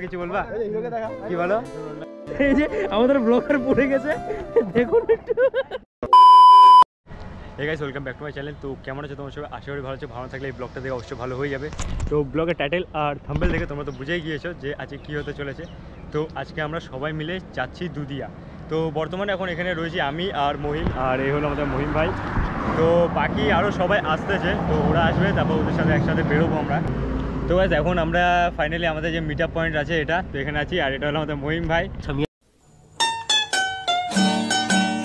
কিছু বলবা কি বলো? এই যে আমাদের ব্লগার পড়ে গেছে দেখুন একটু। Hey guys, welcome back to my channel. তো কেমন আছো তোমার সবাই? আশা করি ভালো আছো। ভালো থাকলে এই ব্লগটা দেখে অবশ্যই ভালো হয়ে যাবে। তো ব্লগের টাইটেল আর থাম্বনেল দেখে তোমরা তো বুঝেই গিয়েছো যে আজকে কী হতে চলেছে। তো আজকে আমরা সবাই মিলে যাচ্ছি দুদিয়া। তো বর্তমানে এখন এখানে রয়েছি আমি আর মহিম, আর এই হলো আমাদের মহিম ভাই। তো বাকি আরও সবাই আসতেছে, তো ওরা আসবে, তারপর ওদের সাথে একসাথে বেরোবো আমরা। তো গাইস এখন আমরা ফাইনালি আমাদের যে মিট আপ পয়েন্ট আছে এটা, তো এখানে আছি, আর এটা হলো আমাদের মহিম ভাই।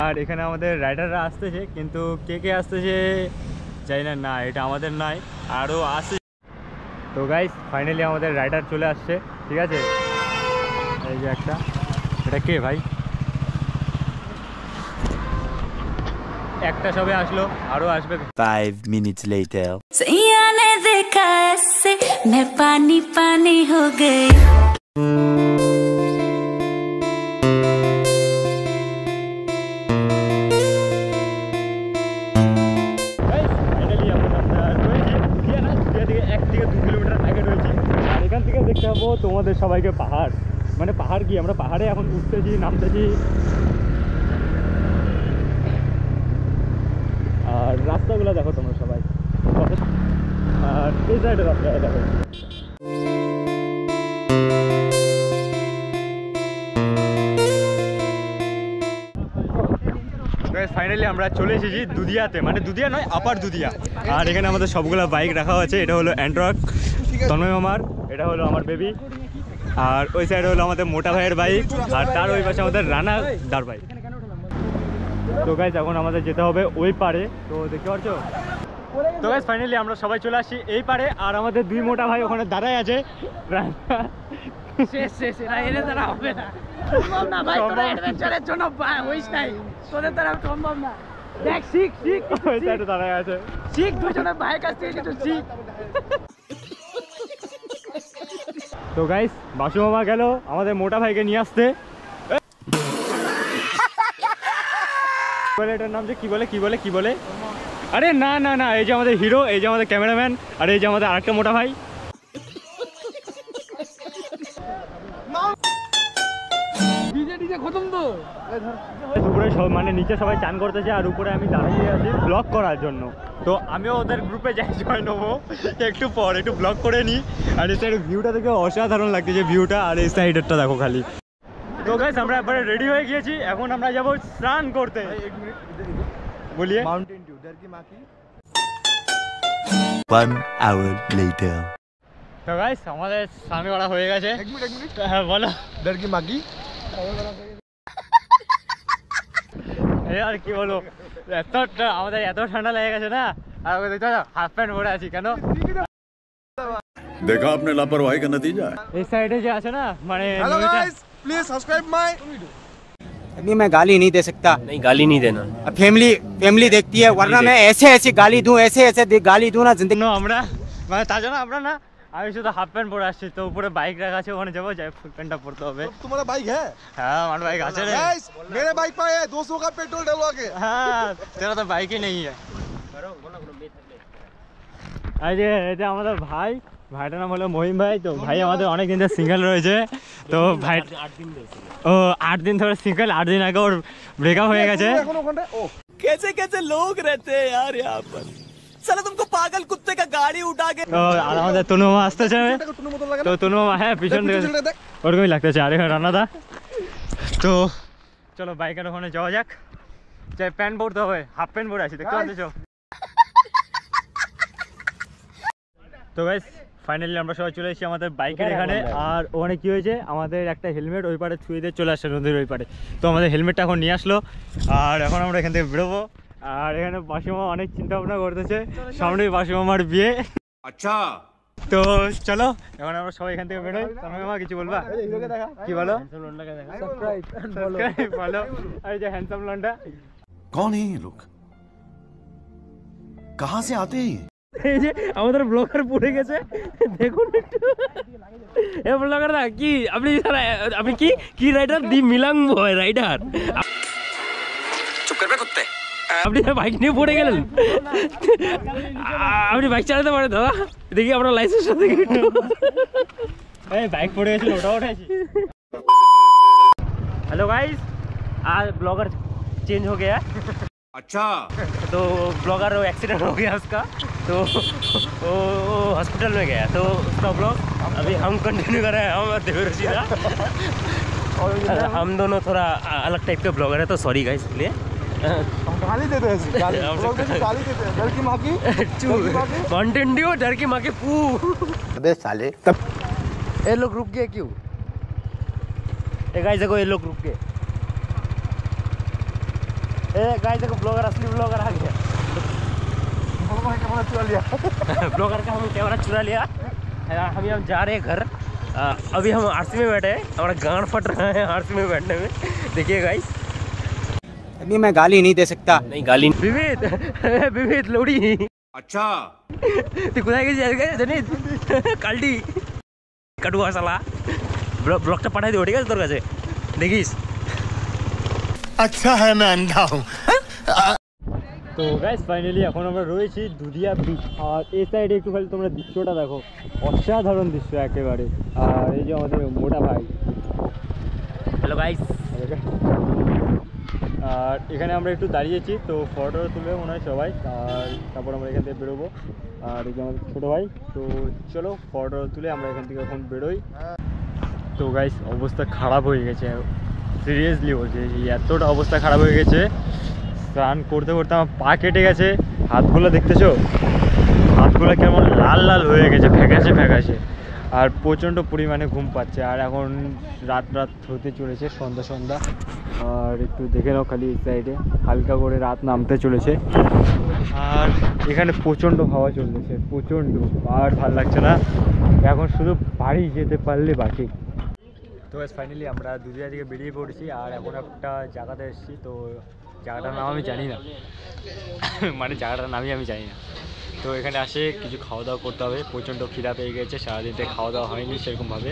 আর এখানে আমাদের রাইডাররা আসতেছে, কিন্তু কে কে আসতেছে জানি না। না, এটা আমাদের নয়, আরও আসছে। তো গাইস ফাইনালি আমাদের রাইডার চলে আসছে, ঠিক আছে। এই যে একটা, এটা কে ভাই? একটা সবে আসলো, আরও আসবে। 5 minutes later. मैं पानी पानी हो गई। দেখতে পাবো তোমাদের সবাইকে পাহাড়, মানে পাহাড় কি, আমরা পাহাড়ে এখন উঠতেছি নামতেছি। আর রাস্তাগুলো দেখো তোমরা সবাই, আর এই সাইডের রাস্তাটা দেখো। ফাইনালি আমরা চলে এসেছি দুদিয়াতে, মানে দুদিয়া নয়, আপার দুদিয়া। আর এখানে আমাদের সবগুলো বাইক রাখা আছে। এটা হলো অ্যান্ড্রয়েড তন্ময় মামার, এটা হলো আমার বেবি, আর ওই সাইডে হলো আমাদের মোটা ভাইয়ের বাইক, আর তার ওই পাশে আমাদের রানা দার বাইক। তো গাইস এখন আমাদের যেতে হবে ওই পারে, তো দেখতে পাচ্ছ। তো গাইস ফাইনালি আমরা সবাই চলে আসছি এই পারে, আর আমাদের দুই মোটা ভাই ওখানে দাঁড়ায় আছে। তো গাইস বাসু মামা গেল আমাদের মোটা ভাইকে নিয়ে আসতে। এটার নাম যে কি বলে কি বলে কি বলে, আরে না না না, এই যে আমাদের হিরো, এই যে আমাদের ক্যামেরাম্যান, আর এই যে আমাদের আরেকটা মোটা ভাই। উপরে সব মানে নিচে সবাই চান করতেছে, আর উপরে আমি দাঁড়িয়ে আছি ব্লগ করার জন্য। তো আমিও ওদের গ্রুপে যাই, জয়েন হবো একটু পর, একটু ব্লগ করে নিই। আর এই সাইড ভিউটা দেখে অসাধারণ লাগছে, যে ভিউটা, আর এই সাইডেরটা দেখো খালি। তো গাইস আমরা একবারে রেডি হয়ে গিয়েছি, এখন আমরা যাবো স্নান করতে। বলিয়ে মাউন্টেন ডিউ ডর কি মাকি। 1 hour later. তো গাইস আমাদের স্নান করা হয়ে গেছে। এক মিনিট হ্যাঁ বলো, ডর কি মাকি। এই আর কি বলো, আমাদের এত ঠান্ডা লেগে গেছে না, আর ওকে দেখতে হাফ প্যান্ট পরে আছি কেন। देखा आपने लापरवाही का नतीजा। এই সাইডে যে আছে না, মানে hello guys please subscribe my. अभी मैं गाली नहीं दे सकता। नहीं गाली नहीं देना, फैमिली देखती है, वरना मैं ऐसे गाली दूं, ऐसे गाली दूं ना जिंदगी। আমরা মানে তার জন্য আমরা না, আমি শুধু হাফ প্যান্ট পরে আসছি। তো উপরে বাইক রাখা আছে, ওখানে যাবো, যাই ফুল প্যান্টটা পরতে হবে। तुम्हारा बाइक है? হ্যাঁ আমার বাইক আছে রে। गाइस मेरे बाइक पे है 200 का पेट्रोल डलवा के। হ্যাঁ তেরা তো বাইকই নেই। এই যে এটা আমাদের ভাই, ভাইটার নাম হলো মহিম ভাই। তো ভাই আমাদের অনেক দিন ধরে সিঙ্গেল রয়েছে। তো ভাই ও 8 দিন ধরে সিঙ্গেল, 8 দিন আগে ওর ব্রেকআপ হয়ে গেছে। कैसे लोग रहते हैं यार यहाँ पर, साला तुमको पागल कुत्ते का गाड़ी उठा के। তো আর আমাদের তনু মামা আসতেছে। তো তনু মামা হ্যাঁ পিছন থেকে ওরকমই লাগতেছে। আর এখানে রান্নাদা। তো চলো বাইকের ওখানে যাওয়া যাক। চাই প্যান্ট পরতে হবে, হাফ প্যান্ট পরে আছি, দেখতে পাচ্ছ। তো গাইস ফাইনালি আমরা সবাই চলে এসেছি আমাদের বাইকের এখানে। আর ওখানে কি হয়েছে, আমাদের একটা হেলমেট ওই পারে ছুঁয়ে দিয়ে চলে আসছে নদীর ওই পারে। তো আমাদের হেলমেটটা এখন নিয়ে আসলো, আর এখন আমরা এখান থেকে বেরোবো। আর এখানে বাসুমামা অনেক চিন্তা ভাবনা করতেছে, সামনেই বাসুমামার বিয়ে। আচ্ছা তো চলো এখন আমরা সবাই এখান থেকে বেরোই। মামা কিছু বলবা কি বলো? বলো এই যে হ্যান্ডসাম লন্ডা। कौन है ये लोग, कहाँ से आते हैं? এই যে আমাদের ব্লগার পড়ে গেছে দেখুন একটু। এ ব্লগার দা কি আপনি কি রাইডার দি মিলাং বয় রাইডার। चुप कर बे कुत्ते। আপনি বাইক নিয়ে পড়ে গেলেন? আপনি বাইক চালাতে পারেন দাদা? দেখি আপনার লাইসেন্স দেখি। এই বাইক পড়ে গেছিল, ওটা উঠাইছি। हेलो गाइस, आज ब्लॉगर चेंज हो गया। अच्छा तो ब्लॉगर एक्सीडेंट हो गया उसका, तो वो हॉस्पिटल में गया, तो उसका ब्लॉग अभी हम कंटिन्यू कर रहे हैं। हम देवरसीदा और हम दोनों थोड़ा अलग टाइप के ब्लॉगर है, तो सॉरी गाइस इसलिए। हम गाली देते हैं, गाली गाली देते हैं। डर की माँ की कंटेंट दियो, डर की माँ के पू। अबे साले ये लोग रुक गए क्यों? ए गाइस देखो, ये लोग रुक गए। ए गाइस देखो, ब्लॉगर, असली ब्लॉगर आ गया। कैमरा चुरा लिया। ब्लॉगर का हम कैमरा चुरा लिया। हम जा रहे हैं घर। अभी हम आरसी में बैठे हैं, हमारा गांड फट रहा है आरसी में बैठने में। देखिए गाइस, अभी मैं गाली नहीं दे सकता। नहीं गाली विविध विविध लोडी अच्छा ते कुठे गेली जनी कालडी কাটুয়া শালা। ব্লগটা পাঠাই দিও, ঠিক আছে তোর কাছে, দেখিস। अच्छा है मैं अंधा हूँ। তো গাইস ফাইনালি এখন আমরা রয়েছি দুধিয়া বিচ, আর এই সাইডে একটু খালি তোমরা দৃশ্যটা দেখো, অসাধারণ দৃশ্য একেবারে। আর এই যে আমাদের মোটা ভাই, হ্যালো গাইস। আর এখানে আমরা একটু দাঁড়িয়েছি, তো ফটো তুলবে মনে হয় সবাই, আর তারপর আমরা এখান থেকে বেরোবো। আর এই যে আমাদের ছোটো ভাই, তো চলো ফটো তুলে আমরা এখান থেকে এখন বেরোই। তো গাইস অবস্থা খারাপ হয়ে গেছে, সিরিয়াসলি বলছি, এতটা অবস্থা খারাপ হয়ে গেছে। স্নান করতে করতে আমার পা কেটে গেছে, হাতগুলো দেখতেছো, হাতগুলো কেমন লাল লাল হয়ে গেছে, ফ্যাকাশে ফ্যাকাশে। আর প্রচণ্ড পরিমাণে ঘুম পাচ্ছে, আর এখন রাত হতে চলেছে, সন্ধ্যা। আর একটু দেখে নাও খালি এই সাইডে হালকা করে রাত নামতে চলেছে, আর এখানে প্রচণ্ড হাওয়া চলতেছে, প্রচণ্ড। আর ভাল লাগছে না, এখন শুধু বাড়ি যেতে পারলে বাকি। তো ফাইনালি আমরা দুধিয়া থেকে বেরিয়ে পড়েছি, আর এখন একটা জায়গাতে এসেছি। তো জায়গাটার নাম আমি জানি না, মানে জায়গাটার নামই আমি জানি না। তো এখানে আসে কিছু খাওয়া দাওয়া করতে হবে, প্রচণ্ড খিদা পেয়ে গেছে, সারাদিনতে খাওয়া দাওয়া হয়নি সেরকমভাবে।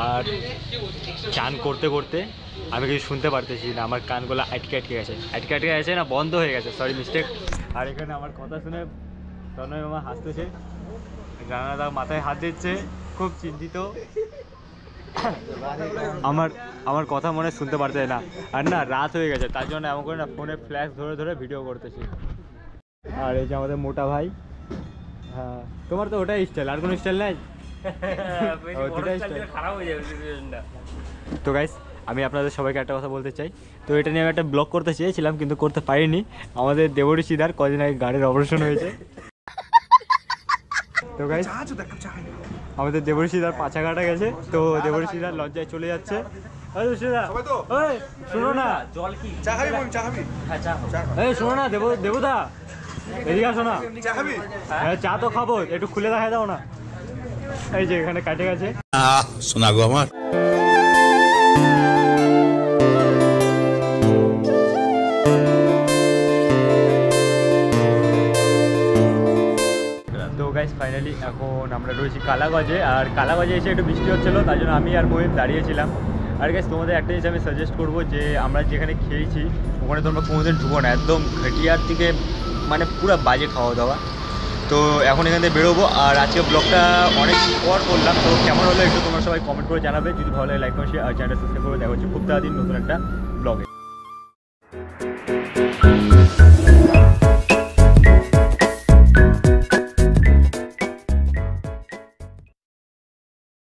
আর চান করতে করতে আমি কিছু শুনতে পারতেছি না, আমার কানগুলো আটকে গেছে না, বন্ধ হয়ে গেছে, সরি মিস্টেক। আর এখানে আমার কথা শুনে তনয় মামা হাসতেছে, রানাদা মাথায় হাত দিচ্ছে, খুব চিন্তিত। আমার কথা মনে শুনতে পারতে না, আর না রাত হয়ে গেছে, তার জন্য এমন করে না ফোনে ফ্ল্যাশ ধরে ধরে ভিডিও করতেছি। আর এই যে আমাদের মোটা ভাই, হ্যাঁ তোমার তো ওটাই স্টাইল, আর কোনো স্টাইল নাই। খারাপ হয়ে যাবে সিচুয়েশনটা। তো গাইস আমি আপনাদের সবাইকে একটা কথা বলতে চাই, তো এটা নিয়ে আমি একটা ব্লগ করতে চেয়েছিলাম কিন্তু করতে পারিনি। আমাদের দেবরিশিদার কদিন আগে গাড়ির অপারেশন হয়েছে। তো গাইস আমাদের দেবরিশিদার পাছা কাটা গেছে, তো দেবরিশিদার লজ্জায় চলে যাচ্ছে। শোনো না, জল কি চা খাবি বোন, চা খাবি? হ্যাঁ চা এই শোনো না দেবুদা, এদিকে আসো না। চা খাবি? হ্যাঁ চা তো খাবো, একটু খুলে দেখা দাও না। এই যে এখানে কাটে গেছে। सुना गो हमार তো গাইস ফাইনালি এখন আমরা রয়েছি কালাগঞ্জে, আর কালাগঞ্জে এসে একটু বৃষ্টি হচ্ছিলো, তার জন্য আমি আর মহিম দাঁড়িয়েছিলাম। আর গাইস তোমাদের একটা জিনিস আমি সাজেস্ট করবো, যে আমরা যেখানে খেয়েছি ওখানে তোমরা কোনোদিন ঢুকো না, একদম ঘাটিয়ার থেকে মানে পুরো বাজে খাওয়া দাওয়া। তো এখন এখান থেকে বেরোবো, আর আজকে ব্লগটা অনেক পর করলাম, তো কেমন হলো একটু তোমরা সবাই কমেন্ট করে জানাবে। যদি ভালো লাগে লাইক করো, শেয়ার আর চ্যানেলটা সাবস্ক্রাইব করে দেখা হচ্ছে খুব তাড়াতাড়ি নতুন একটা